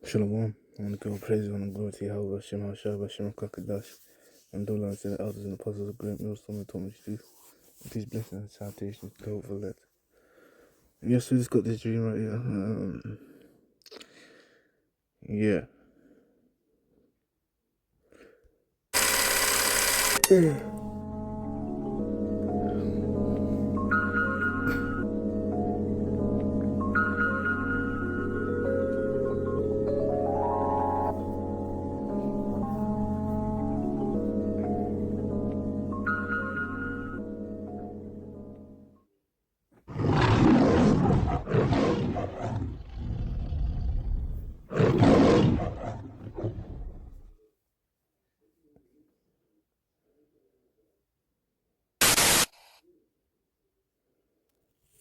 Shalom. I want to go praise you and glory to Yahweh, Hashem, Hashab, Hashem, Kakadash, and Dola, and the elders and apostles of great millstone and told me to do. Peace, blessings, and salutations to hope for that. Yes, we just got this dream right here. Yeah.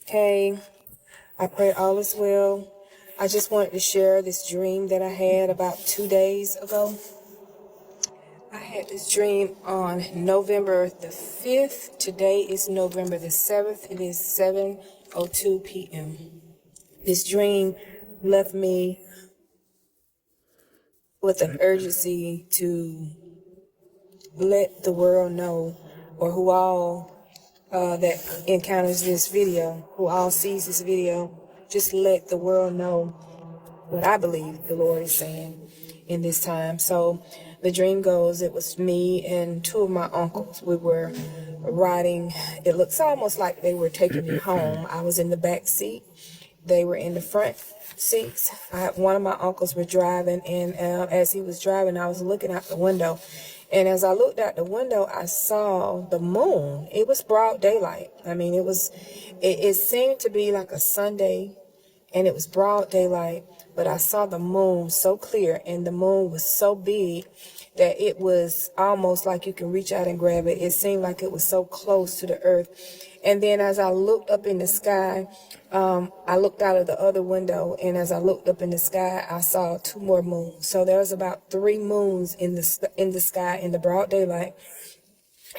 Hey, I pray all is well. I just wanted to share this dream that I had about 2 days ago. I had this dream on November the 5th. Today is November the 7th. It is 7:02 p.m. This dream left me with an urgency to let the world know, or who all that encounters this video, who all sees this video, just let the world know what I believe the Lord is saying in this time. So the dream goes, it was me and two of my uncles. We were riding. It looks almost like they were taking me home. I was in the back seat. They were in the front seats. One of my uncles were driving, and as he was driving, I was looking out the window. And as I looked out the window, I saw the moon. It was broad daylight. I mean, it seemed to be like a Sunday, and it was broad daylight, but I saw the moon so clear, and the moon was so big that it was almost like you can reach out and grab it. It seemed like it was so close to the earth. And then as I looked up in the sky, I looked out of the other window, and as I looked up in the sky, I saw two more moons. So there was about three moons in the sky in the broad daylight.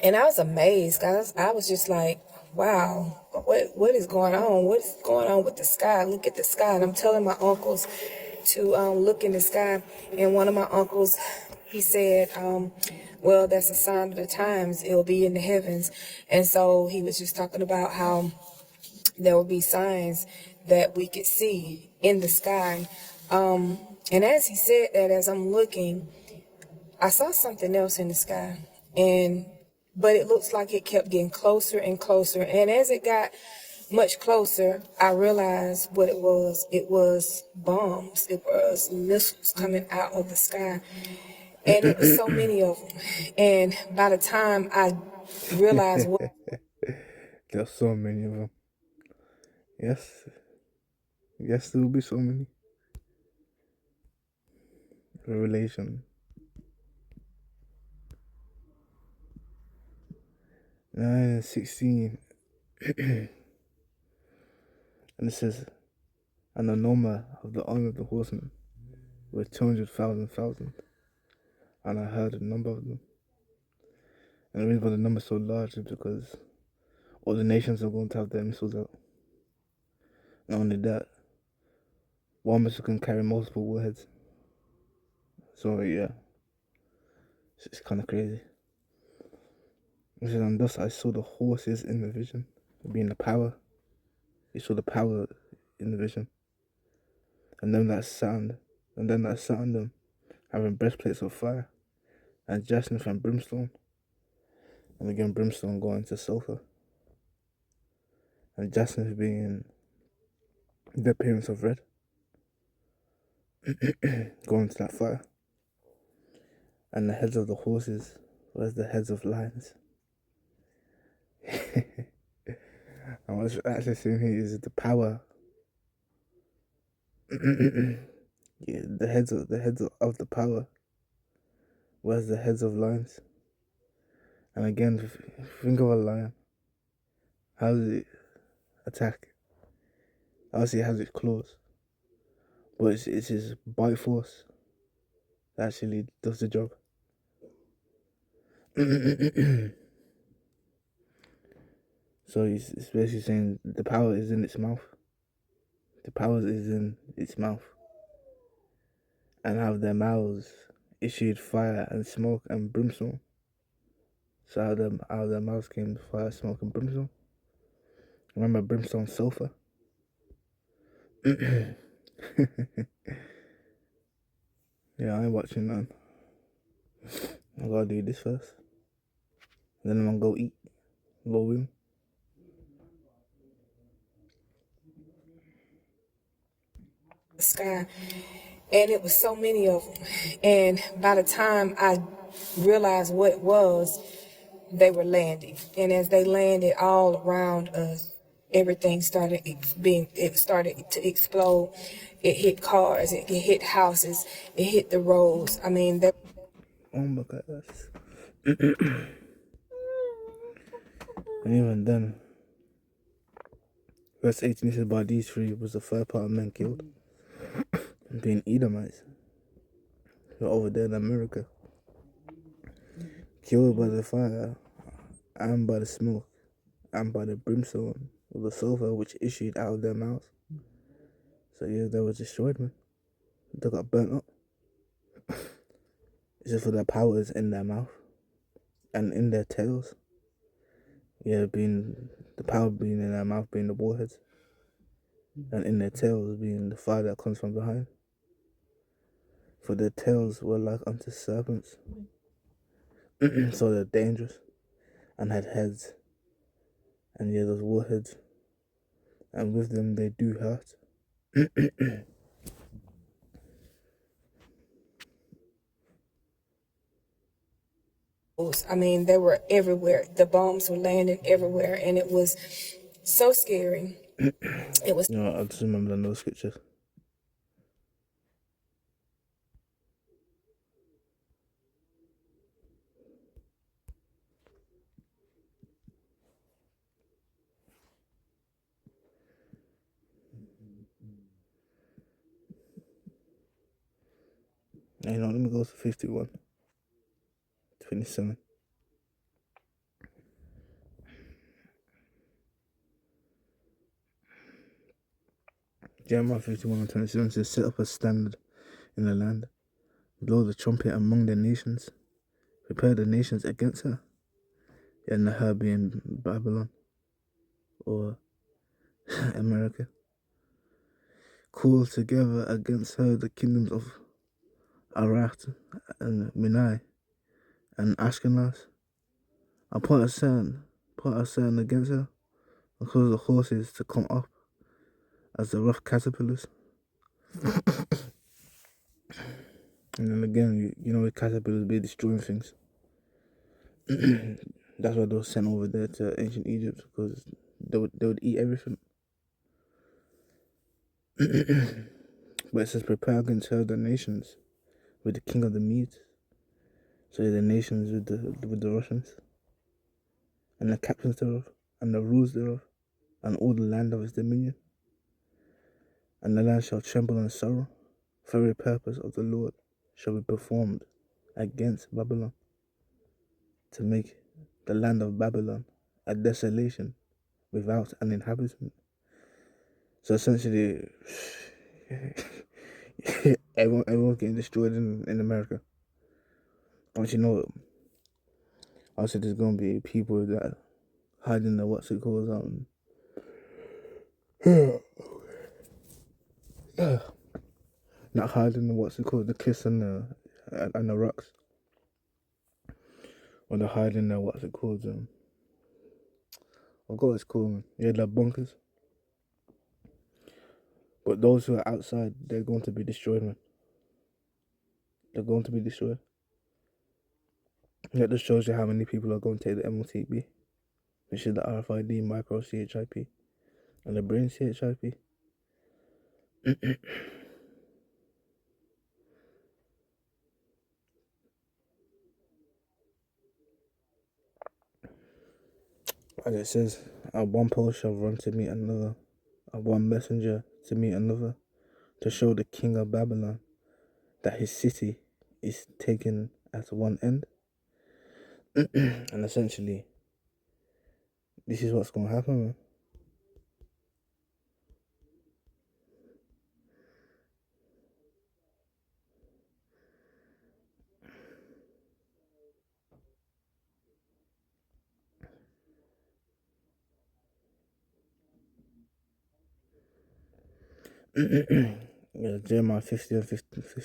And I was amazed, guys. I was just like, wow, what is going on? What's going on with the sky? Look at the sky. And I'm telling my uncles to look in the sky. And one of my uncles, he said, well, that's a sign of the times. It'll be in the heavens. And so he was just talking about how there will be signs that we could see in the sky. And as he said that, as I'm looking, I saw something else in the sky. But it looks like it kept getting closer and closer. And as it got much closer, I realized what it was. It was bombs. It was missiles coming out of the sky. And it was so many of them. And by the time I realized what... There's so many of them. Yes. Yes, there will be so many. Revelation 9:16. And it says, and the number of the army of the horsemen were 200,000. And I heard the number of them. And the reason why the number is so large is because all the nations are going to have their missiles out. Not only that, one missile can carry multiple warheads. So yeah, it's kind of crazy. It says, and thus I saw the horses in the vision, being the power. You saw the power in the vision. And them that sat on them, having breastplates of fire, and jacinth and brimstone. And again, brimstone going to sulfur. And jacinth being the appearance of red. Going to that fire. And the heads of the horses was the heads of lions. And what's actually saying here is the power. Yeah, the heads of the power was the heads of lions. And again, think of a lion. How does it attack? Obviously, it has its claws, but it's his bite force that actually does the job. So it's basically saying the power is in its mouth. The power is in its mouth. and how their mouths issued fire and smoke and brimstone. So how their mouths came fire, smoke, and brimstone. Remember brimstone sulfur? Yeah, I ain't watching none. I gotta do this first. Then I'm gonna go eat. Go win. The sky, and it was so many of them. And by the time I realized what it was, they were landing. And as they landed all around us, everything it started to explode. It hit cars, it hit houses, it hit the roads. I mean, they Oh my gosh. And even then, verse 18 says, by these three was the third part of men killed, being Edomites, who are over there in America, killed by the fire, and by the smoke, and by the brimstone of the sulfur which issued out of their mouths. So yeah, they were destroyed, man. They got burnt up. It's just for their powers in their mouth and in their tails. Yeah, being the power being in their mouth being the warheads, and in their tails being the fire that comes from behind. For their tails were like unto serpents, so they're dangerous, and had heads, and yeah, those warheads, and with them they do hurt. I mean, they were everywhere. The bombs were landing everywhere, and it was so scary. It was. You know, I just remember those scriptures. You know, let me go to 51:27. Jeremiah 51:27 says, set up a standard in the land, blow the trumpet among the nations, prepare the nations against her, and her being Babylon or America. Call together against her the kingdoms of Arat and Minai and Ashkenaz. I put a sign against her, and cause the horses to come up as the rough caterpillars. And then again, you know, the caterpillars be destroying things. That's why they were sent over there to ancient Egypt, because they would eat everything. But it says, prepare against her the nations with the king of the Medes. So the nations with the Russians, and the captains thereof, and the rulers thereof, and all the land of its dominion. And the land shall tremble in sorrow, for every purpose of the Lord shall be performed against Babylon, to make the land of Babylon a desolation without an inhabitant. So essentially, everyone's getting destroyed in America. But you know, also there's gonna be people that hide in the not hiding the the cliffs and the rocks, or they're hiding the I forgot what it's called, man. Yeah, the bunkers. But those who are outside, they're going to be destroyed, man. They're going to be destroyed. That just shows you how many people are going to take the MLTB, which is the RFID micro CHIP and the brain CHIP. As it says, one pole shall run to meet another, one messenger to meet another, to show the king of Babylon that his city is taken at one end. And essentially, this is what's going to happen, man. Yeah, Jeremiah 50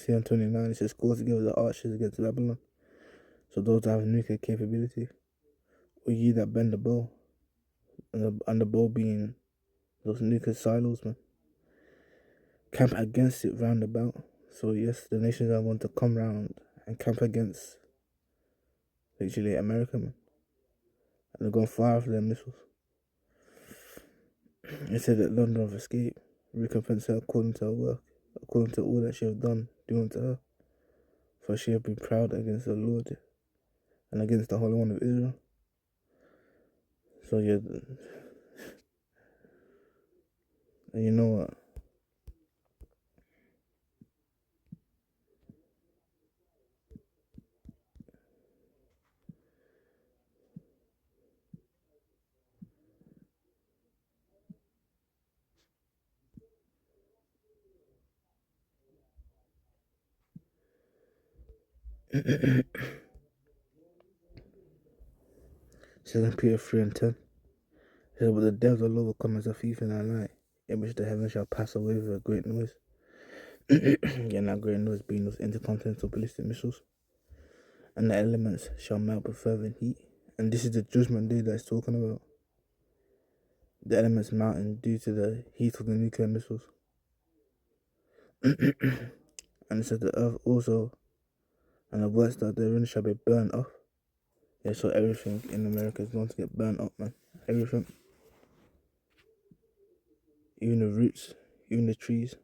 and 29, it says, "Call together the archers against Babylon, so those that have nuclear capability, or ye that bend the bow," and the bow being those nuclear silos, man, camp against it round about. So yes, the nations are going to come round and camp against literally America, man, and they're going to fire off their missiles. It said that London of escape, recompense her according to her work, according to all that she have done, do unto her. For she have been proud against the Lord and against the Holy One of Israel. So yeah, and you know what? Second Peter 3 and 10. It says, "But the day of the Lord will come as a thief in the night, in which the heavens shall pass away with a great noise." And that great noise being those intercontinental ballistic missiles, and the elements shall melt with fervent heat. And this is the judgment day that it's talking about. The elements melting due to the heat of the nuclear missiles. And it says the earth also and the works that therein shall be burned up. Yeah, so everything in America is going to get burned up, man. Everything. Even the roots, even the trees.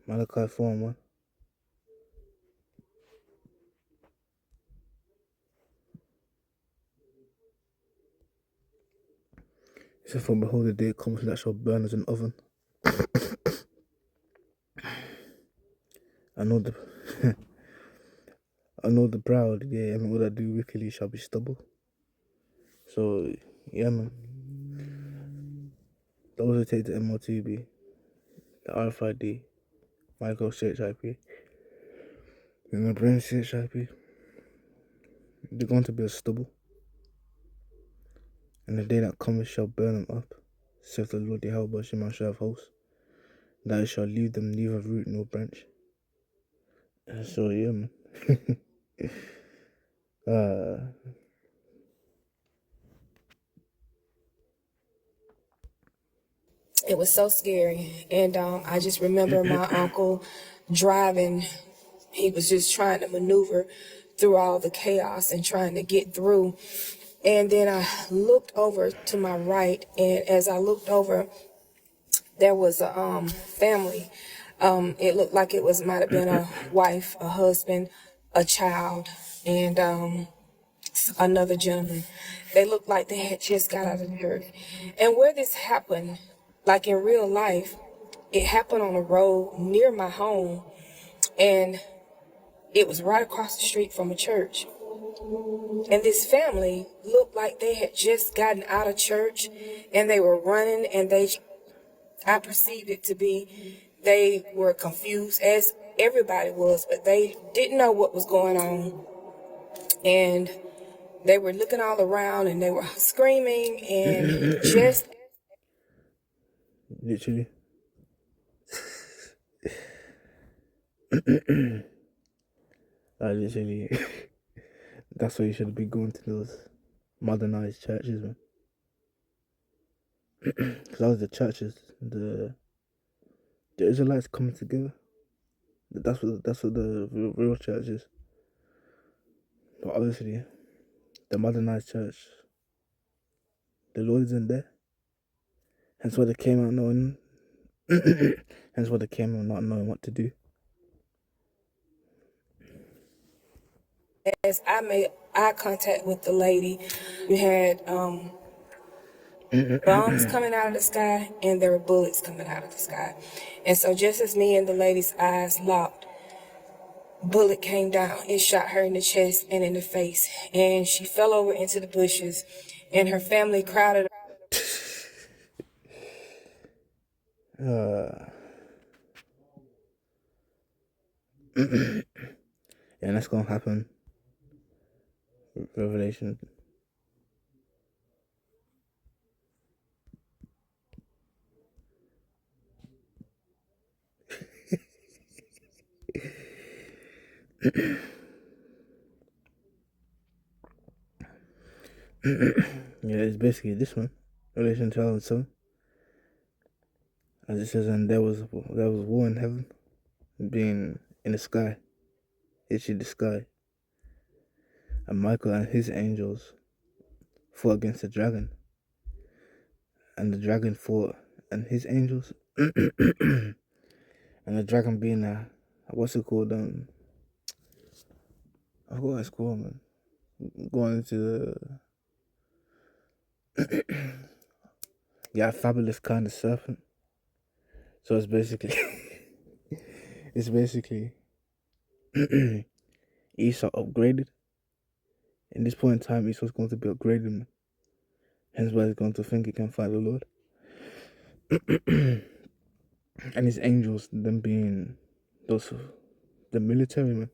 Malachi 4:1. It says, "For behold, the day comes that shall burn as an oven." I know the I know the proud, yeah, and all that do wickedly shall be stubble. So yeah, man. Those who take the MOTB, the RFID, micro CHIP, and the brain CHIP, they're going to be a stubble. And the day that cometh shall burn them up, saith the Lord Yahweh Shemashah of hosts, that it shall leave them neither root nor branch. So yeah, man. uh, It was so scary. And I just remember my uncle driving. He was just trying to maneuver through all the chaos and trying to get through. And then I looked over to my right, and as I looked over, there was a family. It looked like it was might have been a wife, a husband, a child, and another gentleman. They looked like they had just got out of the church. And where this happened, like in real life, it happened on a road near my home, and it was right across the street from a church. And this family looked like they had just gotten out of church, and they were running, and I perceived it to be, they were confused, as everybody was, but they didn't know what was going on. And they were looking all around, and they were screaming, and just literally. Literally. That's why you should be going to those modernized churches, man. Because those the churches, the Israelites coming together. That's what the real church is. But obviously, the modernized church, the Lord isn't there. Hence why they came out knowing. Hence why they came out not knowing what to do. as I made eye contact with the lady, we had bombs coming out of the sky, and there were bullets coming out of the sky. And so just as me and the lady's eyes locked, bullet came down. It shot her in the chest and in the face, and she fell over into the bushes, and her family crowded. Uh, and that's gonna happen. Revelation. Yeah, it's basically this one. Revelation 12 and 7. As it says, and there was war in heaven, being in the sky, issued the sky, and Michael and his angels fought against the dragon, and the dragon fought and his angels, and the dragon being what's it called? I forgot what it's called, man. Going into fabulous kind of serpent. So it's basically, it's basically Esau upgraded. In this point in time, Esau's going to be upgraded, man. Hence why he's going to think he can fight the Lord. And his angels, them being those, the military, man.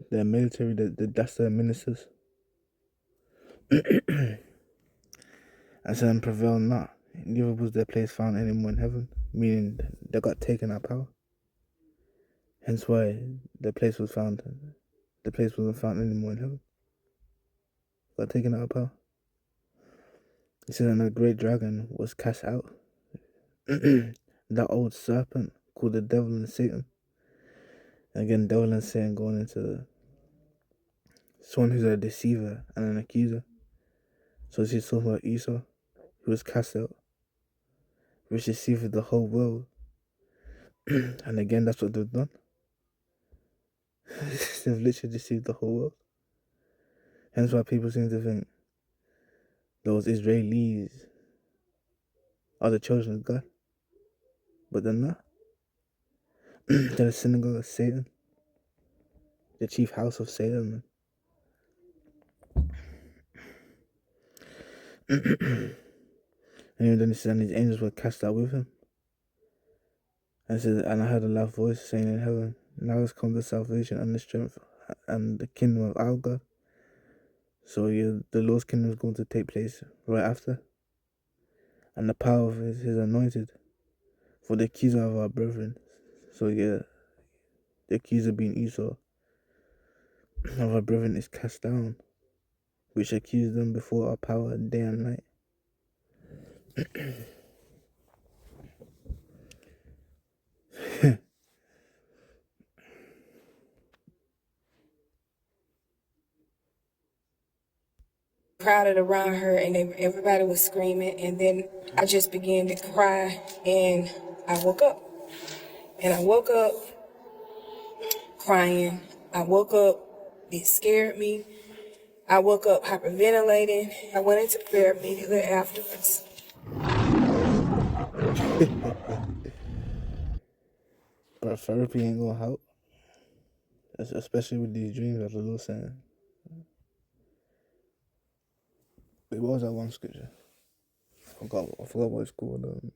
The military, that's their ministers. And so then prevail not. Neither was their place found anymore in heaven, meaning they got taken out of power. Hence why the place wasn't found anymore in heaven. Got taken out of power. It says, and the great dragon was cast out. That old serpent called the devil and Satan. And again, devil and Satan going into someone who's a deceiver and an accuser. So she's talking about Esau, who was cast out, which deceived the whole world. And again, that's what they've done. They've literally deceived the whole world. Hence why people seem to think those Israelis are the children of God. But they're not. They're the synagogue of Satan. The chief house of Satan, man. And then it says, and his angels were cast out with him. And it says, and I heard a loud voice saying in heaven, now has come the salvation and the strength and the kingdom of our God. So the Lord's kingdom is going to take place right after. And the power of his anointed for the accuser of our brethren. So the accuser being Esau of our brethren is cast down, which accused them before our power day and night. Crowded around her, and everybody was screaming, and then I just began to cry, and I woke up. And I woke up crying. I woke up, it scared me. I woke up hyperventilating. I went into prayer immediately afterwards. But therapy ain't gonna help, especially with these dreams that the Lord saying. Wait, what was that one scripture? I forgot what it's called. I forgot what it's called, man.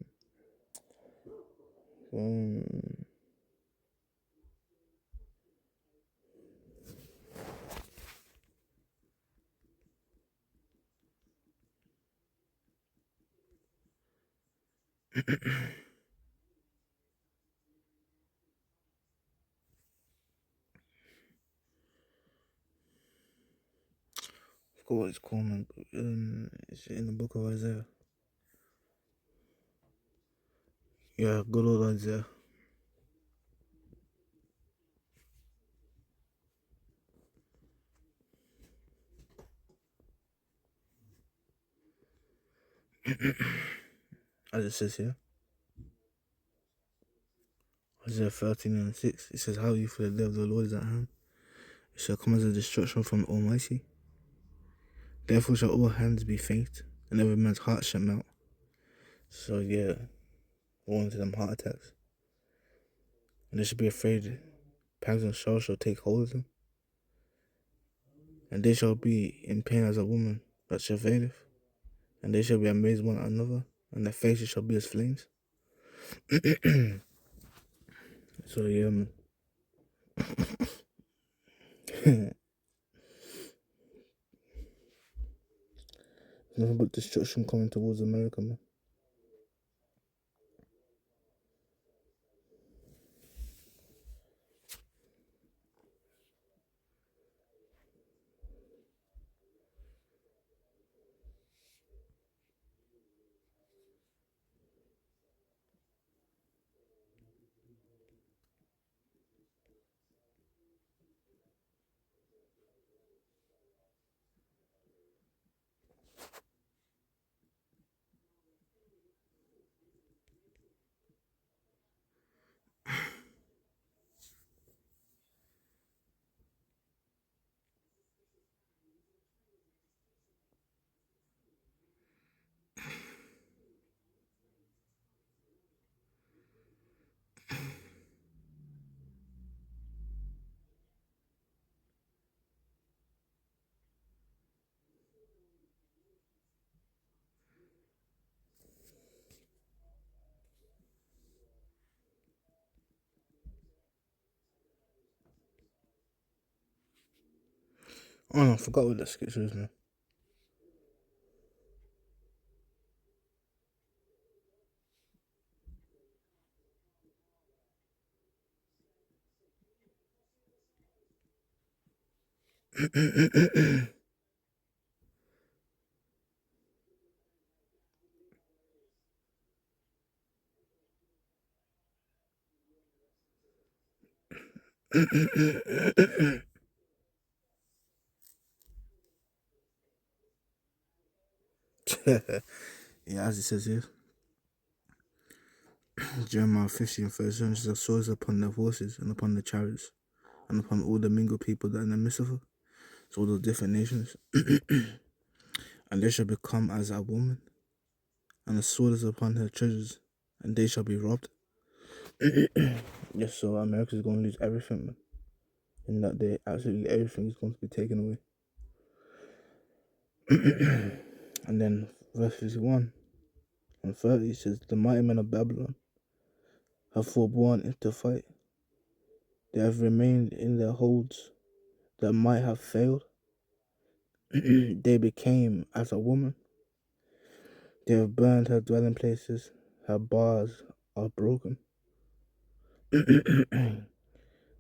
It's in the book of Isaiah. Yeah, good old Isaiah. As it says here, Isaiah 13 and 6, it says, how you for the day of the Lord is at hand. It shall come as a destruction from the Almighty. Therefore shall all hands be faint, and every man's heart shall melt. So going to them heart attacks. And they should be afraid. Pangs and sorrow shall take hold of them. And they shall be in pain as a woman that travaileth. And they shall be amazed one at another, and their faces shall be as flames. So nothing but destruction coming towards America, man. Oh no, I forgot what that scripture is, man. Yeah, as it says here, Jeremiah 50 and 37 says, swords upon their horses and upon the chariots and upon all the mingled people that are in the midst of her. So all those different nations. And they shall become as a woman, and the sword is upon her treasures, and they shall be robbed. Yes, so America's going to lose everything, man. In that day, absolutely everything is going to be taken away. And then verse 51 and 30 says, the mighty men of Babylon have forborne to fight. They have remained in their holds that might have failed. They became as a woman. They have burned her dwelling places. Her bars are broken.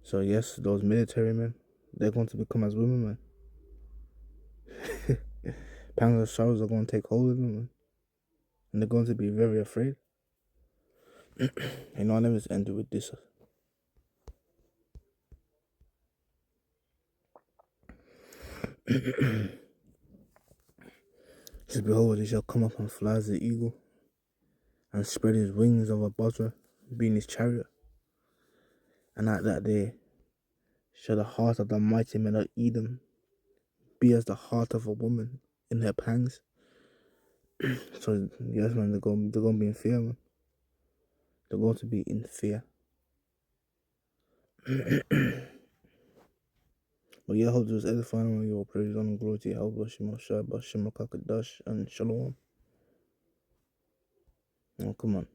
So yes, those military men, they're going to become as women, man. Pangs of sorrows are going to take hold of them, man. And they're going to be very afraid. And I'll never end it with this. It says, behold, he shall come up and fly as the eagle, and spread his wings of a buzzard, being his chariot. And at that day shall the heart of the mighty men of Edom be as the heart of a woman in her pangs. So yes, man, they're going to be in fear, man. They're going to be in fear. But yeah, I hope this was edifying on your praise, honor, and glory to Yahweh, Shema Shai, Bashim Kakadash, and Shalom. Oh, come on.